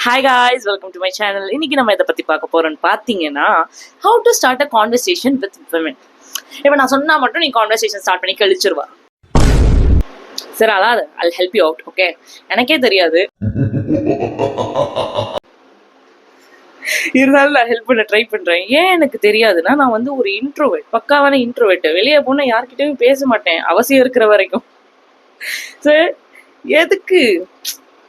Hi guys, welcome to my channel. இன்னைக்கு நம்ம இதை பற்றி பார்க்க போகிறோன்னு பார்த்தீங்கன்னா, how to start a conversation with women. இப்போ நான் சொன்னால் மட்டும் நீ கான்வர்சேஷன் ஸ்டார்ட் பண்ணி கழிச்சிருவா. சரி, அதாவது I'll help you out, okay? எனக்கே தெரியாது, இருந்தாலும் நான் ஹெல்ப் பண்ண ட்ரை பண்ணுறேன். ஏன் எனக்கு தெரியாதுன்னா, நான் வந்து ஒரு இன்ட்ரோவர்ட், பக்காவான இன்ட்ரோவர்ட். வெளியே போனால் யார்கிட்டையும் பேச மாட்டேன், அவசியம் இருக்கிற வரைக்கும். சரி, எதுக்கு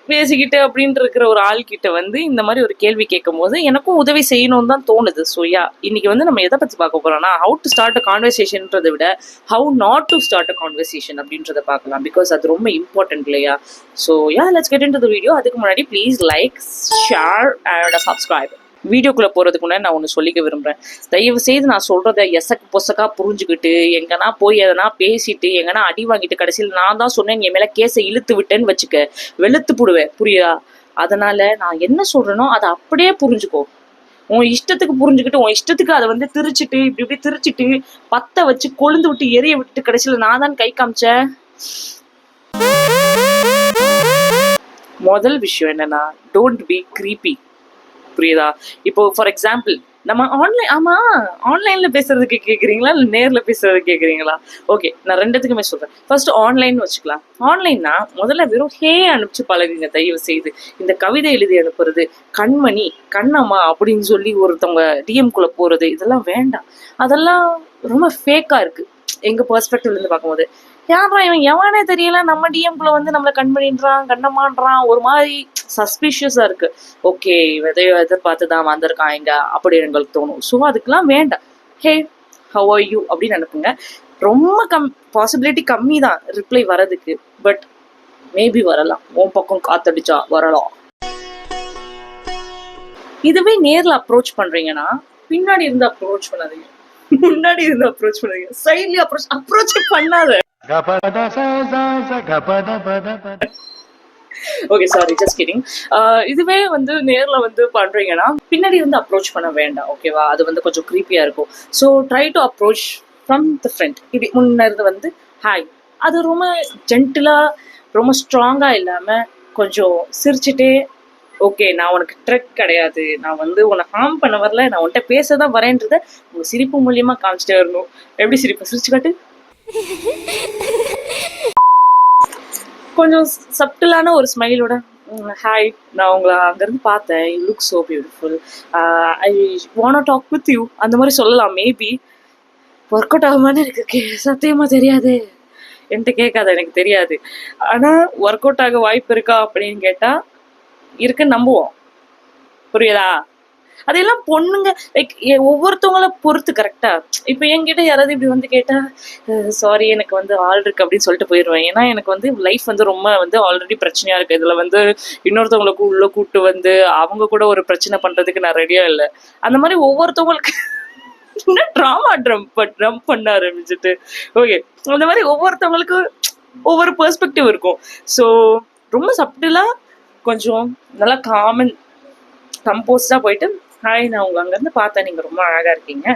பேசிக்கிட்டு அப்படின்ட்டு இருக்கிற ஒரு ஆள்கிட்ட வந்து இந்த மாதிரி ஒரு கேள்வி கேட்கும் போது எனக்கும் உதவி செய்யணும்னு தான் தோணுது. ஸோ இன்னைக்கு வந்து நம்ம எதை பற்றி பார்க்க போறோம்னா, ஹவு டு ஸ்டார்ட் அ கான்வர்சேஷன்றதை விட how not to start a conversation அப்படின்றத பார்க்கலாம். பிகாஸ் அது ரொம்ப இம்பார்ட்டன்ட் இல்லையா? So let's get into the video. அதுக்கு முன்னாடி please like, share and subscribe. வீடியோக்குள்ளே போகிறதுக்கு முன்னாடி நான் ஒன்று சொல்லிக்க விரும்புகிறேன். தயவு செய்து நான் சொல்கிறத எசக்கு பொசக்காக புரிஞ்சுக்கிட்டு எங்கன்னா போய் எதனா பேசிட்டு எங்கன்னா அடி வாங்கிட்டு கடைசியில் நான் தான் சொன்னேன் என் மேலே கேஸை இழுத்து விட்டேன்னு வச்சுக்க, வெளுத்து போடுவேன். புரியுதா? அதனால் நான் என்ன சொல்கிறேனோ அதை அப்படியே புரிஞ்சுக்கோ. உன் இஷ்டத்துக்கு புரிஞ்சுக்கிட்டு உன் இஷ்டத்துக்கு அதை வந்து திரிச்சிட்டு இப்படி திரிச்சிட்டு பற்ற வச்சு கொழுந்து விட்டு எரிய விட்டுட்டு கடைசியில் நான் தான் கை காமிச்சேன். முதல் விஷயம் என்னன்னா, டோன்ட் பி க்ரீப்பி. புரியுதா? இப்போ ஃபார் எக்ஸாம்பிள் நம்ம ஆன்லைன்ல பேசுறதுக்கு கேட்குறீங்களா இல்லை நேரில் பேசுறதுக்கு கேட்குறீங்களா? ஓகே, நான் ரெண்டுத்துக்குமே சொல்கிறேன். ஃபர்ஸ்ட் ஆன்லைன் வச்சுக்கலாம். ஆன்லைன்னா முதல்ல வெறும் ஹே அனுப்பிச்சு பழகுங்க தயவு செய்து. இந்த கவிதை எழுதி அனுப்புறது, கண்மணி, கண்ணம்மா அப்படின்னு சொல்லி ஒருத்தவங்க டிஎம்குள்ளே போகிறது, இதெல்லாம் வேண்டாம். அதெல்லாம் ரொம்ப ஃபேக்காக இருக்குது எங்கள் பெர்ஸ்பெக்டிவ்லேருந்து பார்க்கும்போது. யாரா இவன் எவனே தெரியல, நம்ம டிஎம்குள்ளே வந்து நம்மளை கண்மணின்றான், கண்ணம்மான்றான், ஒரு மாதிரி சஸ்பீஷியஸாக இருக்குது. ஓகே, எதையோ எதிர்பார்த்து தான் வந்திருக்கான் இங்கே அப்படி எங்களுக்கு தோணும். ஸோ அதுக்கெலாம் வேண்டாம். ஹே, ஹவ் ஆர் யூ அப்படின்னு அனுப்புங்க. ரொம்ப பாசிபிலிட்டி கம்மி தான் ரிப்ளை வரதுக்கு. பட் மேபி வரலாம், உன் பக்கம் காத்தடிச்சா வரலாம். இதுவே நேரில் அப்ரோச் பண்ணுறீங்கன்னா பின்னாடி இருந்து அப்ரோச் பண்ணாதீங்க, முன்னாடி இருந்து அப்ரோச் பண்ணாதீங்க, சைட்லி அப்ரோச் பண்ணாத. Okay, sorry, just kidding. இதுவே வந்து நேரில் வந்து பண்ணுறீங்கன்னா பின்னாடி இருந்து அப்ரோச் பண்ண வேண்டாம், ஓகேவா? அது வந்து கொஞ்சம் க்ரீப்பியாக இருக்கும். So try to approach from the front. இப்படி முன்னேறது வந்து ஹாய், அது ரொம்ப ஜென்டிலாக, ரொம்ப ஸ்ட்ராங்காக இல்லாமல் கொஞ்சம் சிரிச்சுட்டே, ஓகே நான் உனக்கு ட்ரெட் கிடையாது, நான் வந்து உன்னை ஹார்ம் பண்ண வரல, நான் உன்கிட்ட பேச தான் வரேன்றதை உங்கள் சிரிப்பு மூலியமாக காமிச்சிட்டே வரணும். எப்படி சிரிப்பு? சிரிச்சு காட்டு. கொஞ்சம் சப்டிலான ஒரு ஸ்மைலோட, ஹாய், நான் உங்களை அங்கேருந்து பார்த்தேன், you look so beautiful, I want to talk with you, அந்த மாதிரி சொல்லலாம். மேபி ஒர்க் அவுட் ஆகுமான்னு எனக்கு சத்தியமாக தெரியாது, என்கிட்ட கேட்காத, எனக்கு தெரியாது. ஆனால் ஒர்க் அவுட் ஆக வாய்ப்பு இருக்கா அப்படின்னு கேட்டால் இருக்குன்னு நம்புவோம். புரியுதா? அதெல்லாம் பொண்ணுங்க லைக் ஒவ்வொருத்தவங்கள பொறுத்து. கரெக்டாக இப்போ என்கிட்ட யாராவது இப்படி வந்து கேட்டால், சாரி எனக்கு வந்து ஆள் இருக்குது அப்படின்னு சொல்லிட்டு போயிடுவேன். ஏன்னா எனக்கு வந்து லைஃப் வந்து ரொம்ப வந்து ஆல்ரெடி பிரச்சனையாக இருக்குது. இதில் வந்து இன்னொருத்தவங்களுக்கு உள்ளே கூப்பிட்டு வந்து அவங்க கூட ஒரு பிரச்சனை பண்ணுறதுக்கு நான் ரெடியாக இல்லை. அந்த மாதிரி ஒவ்வொருத்தவங்களுக்கு ட்ராமா ட்ரம் பண்ண ஆரம்பிச்சுட்டு, ஓகே, அந்த மாதிரி ஒவ்வொருத்தவங்களுக்கு ஒவ்வொரு பெர்ஸ்பெக்டிவ் இருக்கும். ஸோ ரொம்ப சப்டிலாக கொஞ்சம் நல்லா கம்போஸ்டாக போயிட்டு, ஹாய், நான் உங்களை அங்கேருந்து பார்த்தேன், நீங்கள் ரொம்ப அழகாக இருக்கீங்க,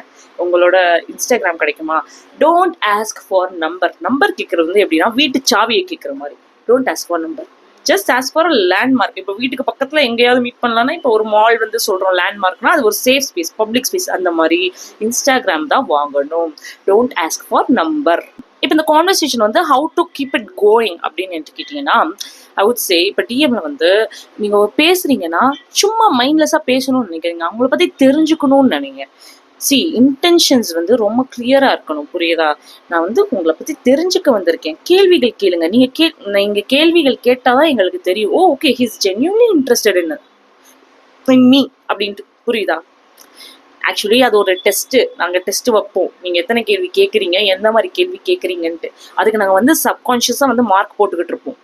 உங்களோட இன்ஸ்டாகிராம் கிடைக்குமா? டோன்ட் ஆஸ்க் ஃபார் நம்பர் கேட்குறது வந்து எப்படின்னா வீட்டு சாவியை கேட்குற மாதிரி. Don't ask for number, just ask for a landmark. இப்போ வீட்டுக்கு பக்கத்தில் எங்கேயாவது மீட் பண்ணலான்னா, இப்போ ஒரு மால் வந்து சொல்கிறோம் லேண்ட்மார்க்னா அது ஒரு சேஃப் ஸ்பேஸ், பப்ளிக் ஸ்பேஸ். அந்த மாதிரி இன்ஸ்டாகிராம் தான் வாங்கணும். Don't ask for number. இப்போ இந்த கான்வர்சேஷன் வந்து how to keep it going அப்படின்னு கேட்டிங்கன்னா, ஐ வுட் சே, இப்போ டிஎம்ல வந்து நீங்கள் பேசுகிறீங்கன்னா சும்மா மைண்ட்லெஸ்ஸாக பேசணும்னு நினைக்கிறீங்க, அவங்கள பற்றி தெரிஞ்சுக்கணும்னு நினைங்க. இன்டென்ஷன்ஸ் வந்து ரொம்ப கிளியராக இருக்கணும். புரியுதா? நான் வந்து உங்களை பற்றி தெரிஞ்சுக்க வந்திருக்கேன், கேள்விகள் கேளுங்க. நீங்கள் கேள்விகள் கேட்டால் தான் எங்களுக்கு தெரியும், oh okay, he's genuinely interested in me அப்படின்ட்டு. புரியுதா? ஆக்சுவலி அது ஒரு டெஸ்ட்டு. நாங்கள் டெஸ்ட்டு வைப்போம், நீங்கள் எத்தனை கேள்வி கேட்குறீங்க, எந்த மாதிரி கேள்வி கேட்குறீங்கன்ட்டு. அதுக்கு நாங்கள் வந்து சப்கான்ஷியஸாக வந்து மார்க் போட்டுக்கிட்டு இருப்போம்.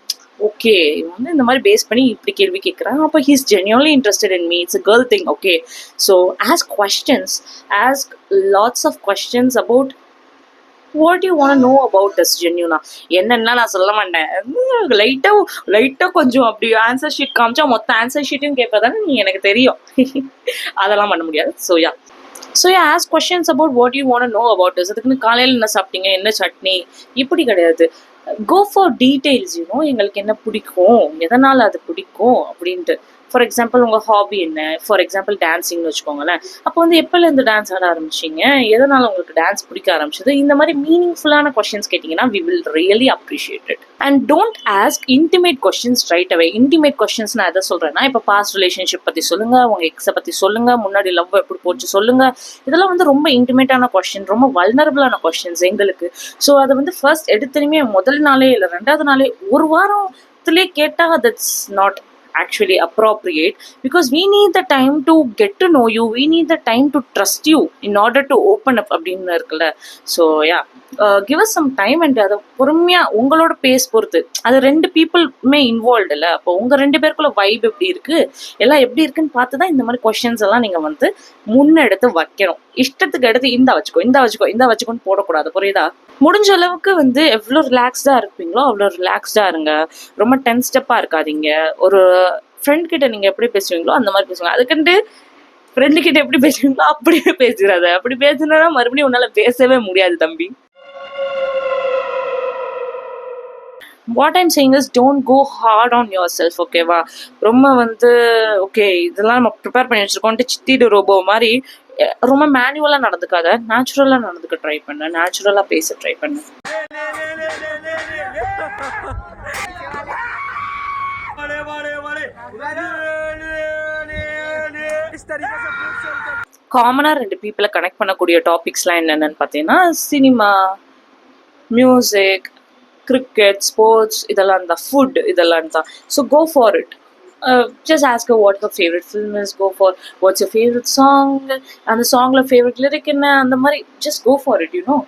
ஓகே, இவன் வந்து இந்த மாதிரி பேஸ் பண்ணி இப்படி கேள்வி கேட்குறான், அப்போ he's genuinely interested in me, it's a girl thing. Okay, so ask lots of questions about what you want know about us ஜென்யூனா. என்னன்னா நான் சொல்ல மாட்டேன், லைட்டாக கொஞ்சம் அப்படி ஆன்சர் ஷீட் காமிச்சா மொத்த ஆன்சர் ஷீட்டையும் கேட்பதானே நீ எனக்கு தெரியும். அதெல்லாம் பண்ண முடியாது. So ask questions about what you want know about us. அதுக்குன்னு காலையில் என்ன சாப்பிட்டீங்க, என்ன சட்னி, இப்படி கிடையாது. Go for details. எங்களுக்கு என்ன பிடிக்கும், எதனால் அது பிடிக்கும் அப்படின்ட்டு. ஃபார் எக்ஸாம்பிள் உங்கள் ஹாபி என்ன, ஃபார் எக்ஸாம்பிள் டான்ஸிங்னு வச்சுக்கோங்களேன். அப்போ வந்து எப்போலேருந்து டான்ஸ் ஆட ஆரம்பிச்சிங்க, எதனால் உங்களுக்கு டான்ஸ் பிடிக்க ஆரம்பிச்சது, இந்த மாதிரி மீனிங்ஃபுல்லான கொஸ்டின்ஸ் கேட்டிங்கன்னா we will really appreciate it. And don't ask intimate questions right away. Intimate questions நான் எதை சொல்கிறேன்னா, இப்போ பாஸ்ட் ரிலேஷன்ஷிப் பற்றி சொல்லுங்கள், உங்கள் எக்ஸை பற்றி சொல்லுங்கள், முன்னாடி லவ் எப்படி போச்சு சொல்லுங்கள். இதெல்லாம் வந்து ரொம்ப இன்டிமேட்டான கொஸ்டின், ரொம்ப வல்னரபிளான கொஸ்டின்ஸ் எங்களுக்கு. ஸோ அதை வந்து ஃபர்ஸ்ட் எடுத்துனுமே முதல் நாளே இல்லை 2வது நாளே ஒரு வாரத்திலே கேட்டால் that's not actually appropriate, because we need the time to get to know you, we need the time to trust you in order to open up அப்படின்னு இருக்குல்ல. So give us some time. and அதை பொறுமையாக உங்களோட base பொறுத்து, அது 2 பீப்புளுமே involve இல்லை. அப்போ உங்கள் 2 பேருக்குள்ள வைப் எப்படி இருக்குது, எல்லாம் எப்படி இருக்குன்னு பார்த்து தான் இந்த மாதிரி கொஸ்டின்ஸ் எல்லாம் நீங்கள் வந்து முன்னெடுத்து வைக்கணும். இஷ்டத்துக்கு எடுத்து இந்த வச்சுக்கோன்னு போடக்கூடாது, புரியுதா? முடிஞ்ச அளவுக்கு வந்து எவ்வளோ ரிலாக்ஸ்டாக இருப்பீங்களோ அவ்வளோ ரிலாக்ஸ்டாக இருங்க. ரொம்ப டென்ஸ்டப்பாக இருக்காதீங்க. ஒரு ஃப்ரெண்ட் கிட்ட நீங்கள் எப்படி பேசுவீங்களோ அந்த மாதிரி பேசுவாங்க. அதுக்குன்ட்டு ஃப்ரெண்டு கிட்ட எப்படி பேசுவீங்களோ அப்படியே பேசுகிறாத. அப்படி பேசுனா மறுபடியும் உன்னால் பேசவே முடியாது தம்பி. What I'm saying is don't go hard on your self, ஓகேவா? ரொம்ப வந்து ஓகே இதெல்லாம் நம்ம ப்ரிப்பேர் பண்ணி வச்சுருக்கோன்ட்டு சித்திடு ரோபோ மாதிரி ரொம்ப மேனுவலாக நடந்துக்காத, நேச்சுரலாக நடந்துக்க ட்ரை பண்ண, நேச்சுரலாக பேச ட்ரை பண்ண. காமனாக 2 பீப்புளை கனெக்ட் பண்ணக்கூடிய டாபிக்ஸ்லாம் என்னென்னு பார்த்தீங்கன்னா, சினிமா, மியூசிக், cricket, sports, இதெல்லாம் தான், ஃபுட் இதெல்லாம் தான். So go for it. Just ask her what her favorite film is, go for what's your favorite song, அந்த சாங்கில் ஃபேவரட் லிரிக் என்ன, அந்த மாதிரி just go for it, you know.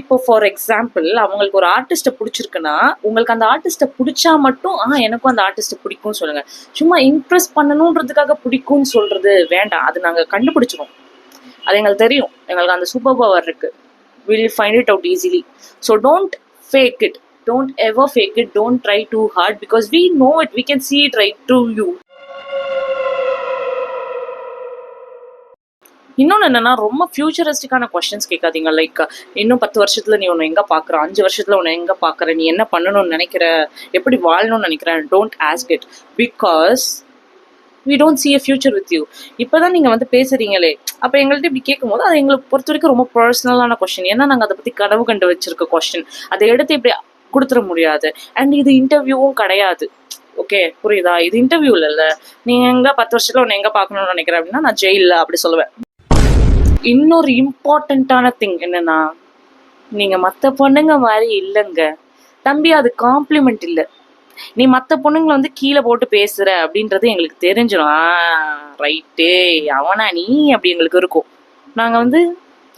இப்போ ஃபார் எக்ஸாம்பிள் அவங்களுக்கு ஒரு ஆர்டிஸ்ட்டை பிடிச்சிருக்குன்னா உங்களுக்கு அந்த ஆர்டிஸ்ட்டை பிடிச்சா மட்டும் எனக்கும் அந்த ஆர்டிஸ்ட்டை பிடிக்கும்னு சொல்லுங்கள். சும்மா இம்ப்ரெஸ் பண்ணணுன்றதுக்காக பிடிக்கும்னு சொல்கிறது வேண்டாம். அது நாங்கள் கண்டுபிடிச்சிரும், அது எங்களுக்கு தெரியும், எங்களுக்கு அந்த சூப்பர் பவர் இருக்குது. we'll find it out easily. So don't fake it, don't ever fake it, don't try too hard, because we know it, we can see it right through you. இன்னொன்று என்னென்னா, ரொம்ப ஃபியூச்சரிஸ்டிக்கான கொஸ்டின்ஸ் கேட்காதீங்க. Like இன்னும் 10 வருஷத்தில் நீ உன்னை எங்கே பார்க்குற, 5 வருஷத்தில் உன்னை எங்கே பார்க்குற, நீ என்ன பண்ணணும்னு நினைக்கிற, எப்படி வாழணும்னு நினைக்கிறேன். Don't ask it, because we don't see a future with you. இப்போ தான் நீங்கள் வந்து பேசுகிறீங்களே, அப்போ எங்கள்கிட்ட இப்படி கேட்கும்போது அது எங்களுக்கு பொறுத்த வரைக்கும் ரொம்ப பர்சனலான கொஸ்டின். ஏன்னா நாங்கள் அதை பற்றி கனவு கண்டு வச்சிருக்க கொஸ்டின், அதை எடுத்து இப்படி கொடுத்துட முடியாது. அண்ட் இது இன்டர்வியூவும் கிடையாது, ஓகே புரியுதா? இது இன்டர்வியூ இல்லை. நீங்கள் எங்கே 10 வருஷத்தில் உன்னை எங்கே பார்க்கணும்னு நினைக்கிறேன் அப்படின்னா நான் ஜெயிலில் அப்படி சொல்லுவேன். இன்னொரு இம்பார்ட்டண்ட்டான திங் என்னென்னா, நீங்கள் மற்ற பொண்ணுங்க மாதிரி இல்லைங்க தம்பி, அது காம்ப்ளிமெண்ட் இல்லை. நீ மற்ற பொண்ணுங்களை வந்து கீழே போட்டு பேசுகிற அப்படின்றது எங்களுக்கு தெரிஞ்சிடும். ரைட்டு அவனா நீ அப்படி எங்களுக்கு இருக்கும். நாங்கள் வந்து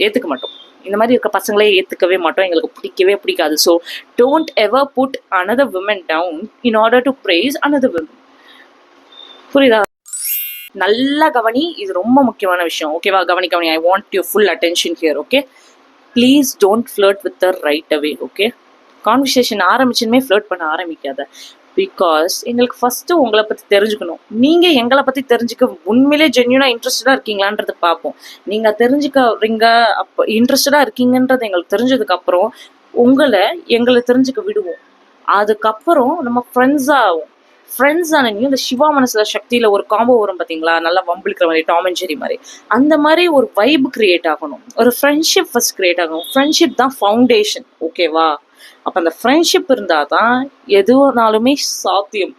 ஏற்றுக்க மாட்டோம், இந்த மாதிரி இருக்க பசங்களே ஏற்றுக்கவே மாட்டோம், எங்களுக்கு பிடிக்கவே பிடிக்காது. So don't ever put another women down in order to praise another women. புரியுதா? நல்லா கவனி, இது ரொம்ப முக்கியமான விஷயம், ஓகேவா? கவனி. I want your full attention here, okay? Please don't flirt with her right away, okay? Conversation ஆரம்பிச்சுமே ஃப்ளர்ட் பண்ண ஆரம்பிக்காத. பிகாஸ் எங்களுக்கு ஃபஸ்ட்டு உங்களை பற்றி தெரிஞ்சுக்கணும். நீங்கள் எங்களை பற்றி தெரிஞ்சுக்க உண்மையிலே ஜென்யூனாக இன்ட்ரெஸ்டடாக இருக்கீங்களான்றது பார்ப்போம். நீங்கள் தெரிஞ்சுக்கிறீங்க அப்போ இன்ட்ரெஸ்டடாக இருக்கீங்கன்றது எங்களுக்கு தெரிஞ்சதுக்கப்புறம் உங்களை எங்களை தெரிஞ்சுக்க விடுவோம். அதுக்கப்புறம் நம்ம ஃப்ரெண்ட்ஸாகும். ஃப்ரெண்ட்ஸ் ஆனீங்க இந்த சிவா மனசில் சக்தியில் ஒரு காம்போ வரும் பார்த்தீங்களா, நல்லா வம்பிழுக்கிற மாதிரி, டாம் அண்ட் ஜெரி மாதிரி. அந்த மாதிரி ஒரு வைப் கிரியேட் ஆகணும், ஒரு ஃப்ரெண்ட்ஷிப் ஃபஸ்ட் கிரியேட் ஆகணும். ஃப்ரெண்ட்ஷிப் தான் ஃபவுண்டேஷன், ஓகேவா? அப்போ அந்த ஃப்ரெண்ட்ஷிப் இருந்தால் தான் எதுனாலுமே சாத்தியம்,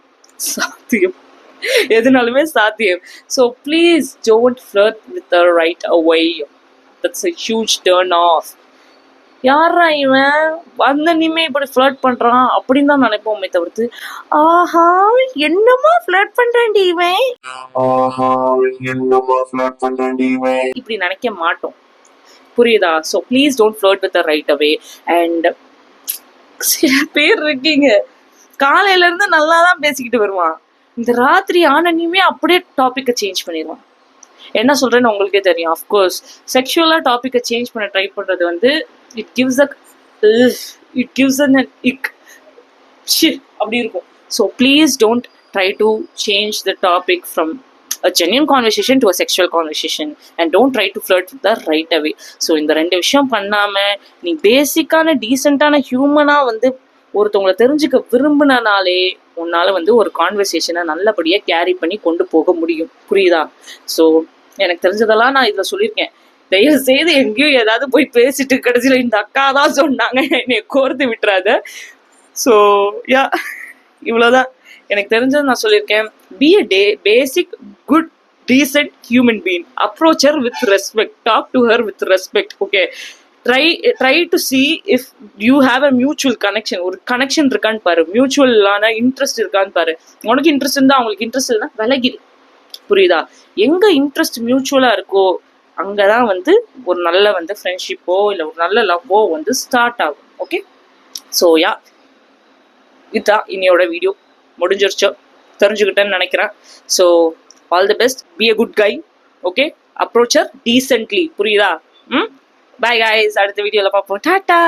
எதுனாலுமே சாத்தியம். So please don't flirt with the right away. That's a huge turn off. யாரா இவன் வந்த நீமே இப்படி ஃப்ளர்ட் பண்ணுறான் அப்படின்னு தான் நினைப்போமே தவிர்த்து, ஆஹா என்னமா ஃப்ளர்ட் பண்ணுறான்டி இவன், இப்படி நினைக்க மாட்டோம், புரியுதா? So please don't flirt with the right away. And சில பேர் இருக்கீங்க காலையிலேருந்து நல்லா தான் பேசிக்கிட்டு வருவான், இந்த ராத்திரி ஆனனியுமே அப்படியே டாப்பிக்கை சேஞ்ச் பண்ணிடுவான். என்ன சொல்கிறேன்னு உங்களுக்கே தெரியும். அஃப்கோர்ஸ் செக்ஷுவலாக டாப்பிக்கை சேஞ்ச் பண்ண ட்ரை பண்ணுறது வந்து it gives an ick அப்படி இருக்கும். So please don't try to change the topic from a genuine conversation to a sexual conversation, and don't try to flirt with the right away. So இந்த 2 விஷயம் பண்ணாமல் நீ பேசிக்கான டீசெண்டான ஹியூமனாக வந்து ஒருத்தவங்களை தெரிஞ்சுக்க விரும்பினாலே உன்னால் வந்து ஒரு கான்வர்சேஷனை நல்லபடியாக கேரி பண்ணி கொண்டு போக முடியும். புரியுதா? ஸோ எனக்கு தெரிஞ்சதெல்லாம் நான் இதில் சொல்லியிருக்கேன். தயவு செய்து எங்கேயும் ஏதாவது போய் பேசிட்டு கடைசியில் இந்த அக்கா தான் சொன்னாங்க என்னை கோர்த்து விட்டுறாத. ஸோ யா, இவ்வளோதான் எனக்கு தெரிஞ்சது நான் சொல்லியிருக்கேன். Be a basic good decent human being, approach her with respect, talk to her with respect. Okay, try to see if you have a mutual connection. ஒரு கனெக்ஷன் இருக்கான்னு பாரு, மியூச்சுவலான இன்ட்ரெஸ்ட் இருக்கான்னு பாரு. உனக்கு இன்ட்ரெஸ்ட் இருந்தால் அவங்களுக்கு இன்ட்ரெஸ்ட் இல்லைனா விலகிடு. புரியுதா? எங்கே இன்ட்ரெஸ்ட் மியூச்சுவலாக இருக்கோ அங்கே தான் வந்து ஒரு நல்ல வந்து ஃப்ரெண்ட்ஷிப்போ இல்லை ஒரு நல்ல லவ்வோ வந்து ஸ்டார்ட் ஆகும். ஓகே, ஸோ யா, இதுதான் இன்னையோட வீடியோ. முடிஞ்சிருச்சோ தெரிஞ்சுக்கிட்டேன்னு நினைக்கிறேன். So all the best, be a good guy. Okay, approach her decently. புரியுதா? பாய் guys, அடுத்த வீடியோவில் பார்ப்போம். டாட்டா.